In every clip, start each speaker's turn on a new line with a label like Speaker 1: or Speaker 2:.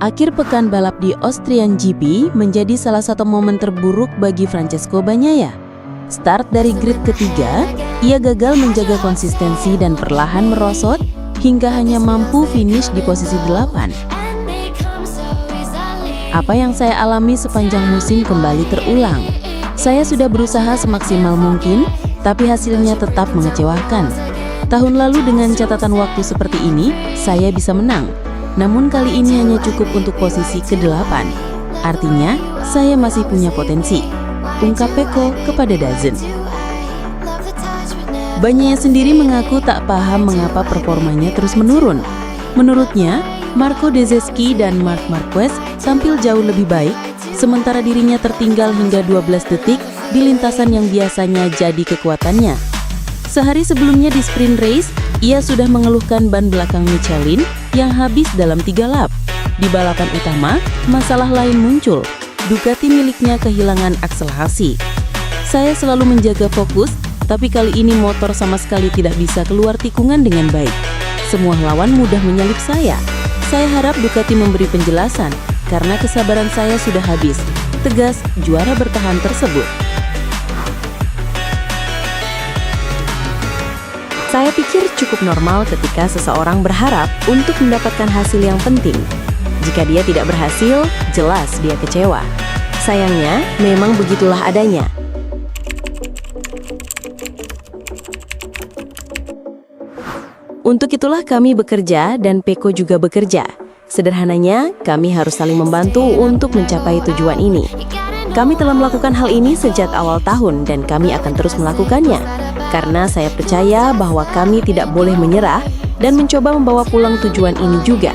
Speaker 1: Akhir pekan balap di Austrian GP menjadi salah satu momen terburuk bagi Francesco Bagnaia. Start dari grid ketiga, ia gagal menjaga konsistensi dan perlahan merosot hingga hanya mampu finish di posisi 8. Apa yang saya alami sepanjang musim kembali terulang. Saya sudah berusaha semaksimal mungkin, tapi hasilnya tetap mengecewakan. Tahun lalu dengan catatan waktu seperti ini, saya bisa menang. Namun kali ini hanya cukup untuk posisi ke-8. Artinya, saya masih punya potensi, ungkap Pecco kepada DAZN. Bagnaia sendiri mengaku tak paham mengapa performanya terus menurun. Menurutnya, Marco Bezzecchi dan Marc Marquez tampil jauh lebih baik, sementara dirinya tertinggal hingga 12 detik di lintasan yang biasanya jadi kekuatannya. Sehari sebelumnya di sprint race, ia sudah mengeluhkan ban belakang Michelin yang habis dalam 3 lap. Di balapan utama, masalah lain muncul. Ducati miliknya kehilangan akselerasi. Saya selalu menjaga fokus, tapi kali ini motor sama sekali tidak bisa keluar tikungan dengan baik. Semua lawan mudah menyalip saya. Saya harap Ducati memberi penjelasan, karena kesabaran saya sudah habis. Tegas juara bertahan tersebut.
Speaker 2: Saya pikir cukup normal ketika seseorang berharap untuk mendapatkan hasil yang penting. Jika dia tidak berhasil, jelas dia kecewa. Sayangnya, memang begitulah adanya. Untuk itulah kami bekerja dan Pecco juga bekerja. Sederhananya, kami harus saling membantu untuk mencapai tujuan ini. Kami telah melakukan hal ini sejak awal tahun dan kami akan terus melakukannya. Karena saya percaya bahwa kami tidak boleh menyerah dan mencoba membawa pulang tujuan ini juga.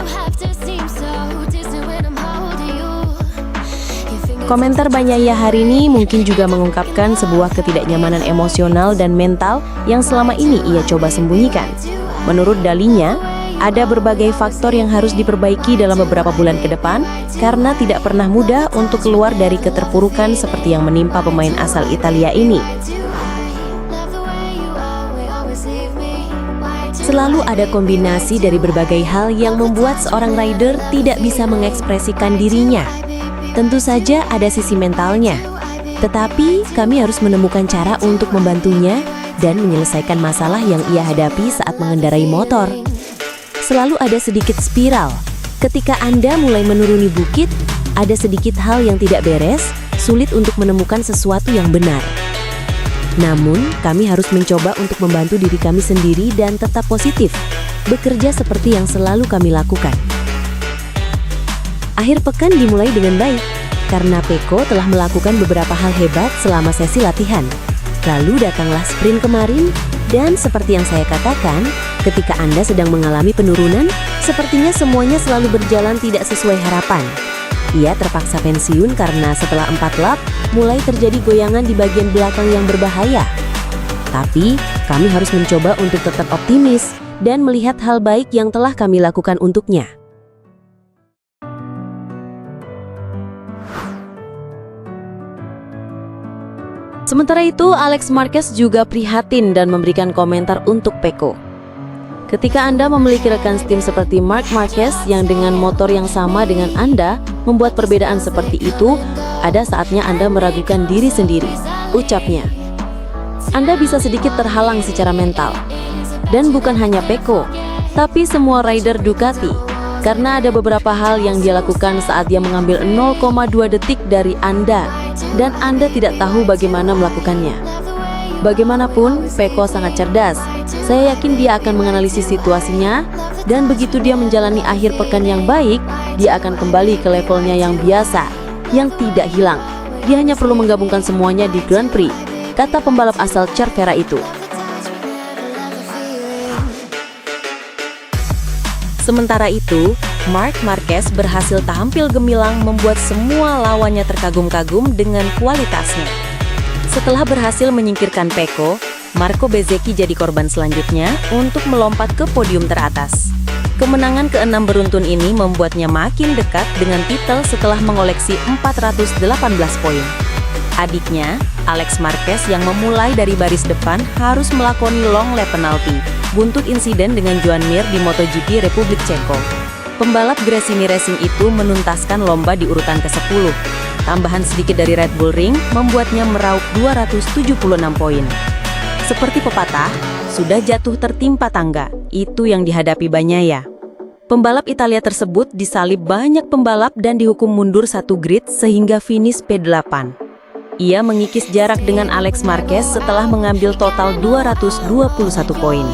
Speaker 2: Komentar Bagnaia hari ini mungkin juga mengungkapkan sebuah ketidaknyamanan emosional dan mental yang selama ini ia coba sembunyikan. Menurut dalinya, ada berbagai faktor yang harus diperbaiki dalam beberapa bulan ke depan karena tidak pernah mudah untuk keluar dari keterpurukan seperti yang menimpa pemain asal Italia ini. Selalu ada kombinasi dari berbagai hal yang membuat seorang rider tidak bisa mengekspresikan dirinya. Tentu saja ada sisi mentalnya, tetapi kami harus menemukan cara untuk membantunya dan menyelesaikan masalah yang ia hadapi saat mengendarai motor. Selalu ada sedikit spiral. Ketika Anda mulai menuruni bukit, ada sedikit hal yang tidak beres, sulit untuk menemukan sesuatu yang benar. Namun, kami harus mencoba untuk membantu diri kami sendiri dan tetap positif, bekerja seperti yang selalu kami lakukan. Akhir pekan dimulai dengan baik, karena Pecco telah melakukan beberapa hal hebat selama sesi latihan. Lalu datanglah sprint kemarin, dan seperti yang saya katakan, ketika Anda sedang mengalami penurunan, sepertinya semuanya selalu berjalan tidak sesuai harapan. Ia terpaksa pensiun karena setelah 4 lap, mulai terjadi goyangan di bagian belakang yang berbahaya. Tapi, kami harus mencoba untuk tetap optimis dan melihat hal baik yang telah kami lakukan untuknya. Sementara itu, Alex Marquez juga prihatin dan memberikan komentar untuk Pecco. Ketika Anda memiliki rekan tim seperti Marc Marquez yang dengan motor yang sama dengan Anda membuat perbedaan seperti itu, ada saatnya Anda meragukan diri sendiri, ucapnya. Anda bisa sedikit terhalang secara mental. Dan bukan hanya Pecco, tapi semua rider Ducati, karena ada beberapa hal yang dia lakukan saat dia mengambil 0,2 detik dari Anda, dan Anda tidak tahu bagaimana melakukannya. Bagaimanapun, Pecco sangat cerdas. Saya yakin dia akan menganalisis situasinya, dan begitu dia menjalani akhir pekan yang baik, dia akan kembali ke levelnya yang biasa, yang tidak hilang. Dia hanya perlu menggabungkan semuanya di Grand Prix, kata pembalap asal Cervera itu. Sementara itu, Marc Marquez berhasil tampil gemilang membuat semua lawannya terkagum-kagum dengan kualitasnya. Setelah berhasil menyingkirkan Pecco, Marco Bezzecchi jadi korban selanjutnya untuk melompat ke podium teratas. Kemenangan ke-6 beruntun ini membuatnya makin dekat dengan titel setelah mengoleksi 418 poin. Adiknya, Alex Marquez yang memulai dari baris depan harus melakoni long lap penalti, buntut insiden dengan Joan Mir di MotoGP Republik Ceko. Pembalap Gresini Racing itu menuntaskan lomba di urutan ke-10. Tambahan sedikit dari Red Bull Ring membuatnya meraup 276 poin. Seperti pepatah, sudah jatuh tertimpa tangga, itu yang dihadapi Bagnaia. Pembalap Italia tersebut disalib banyak pembalap dan dihukum mundur satu grid sehingga finish P8. Ia mengikis jarak dengan Alex Marquez setelah mengambil total 221 poin.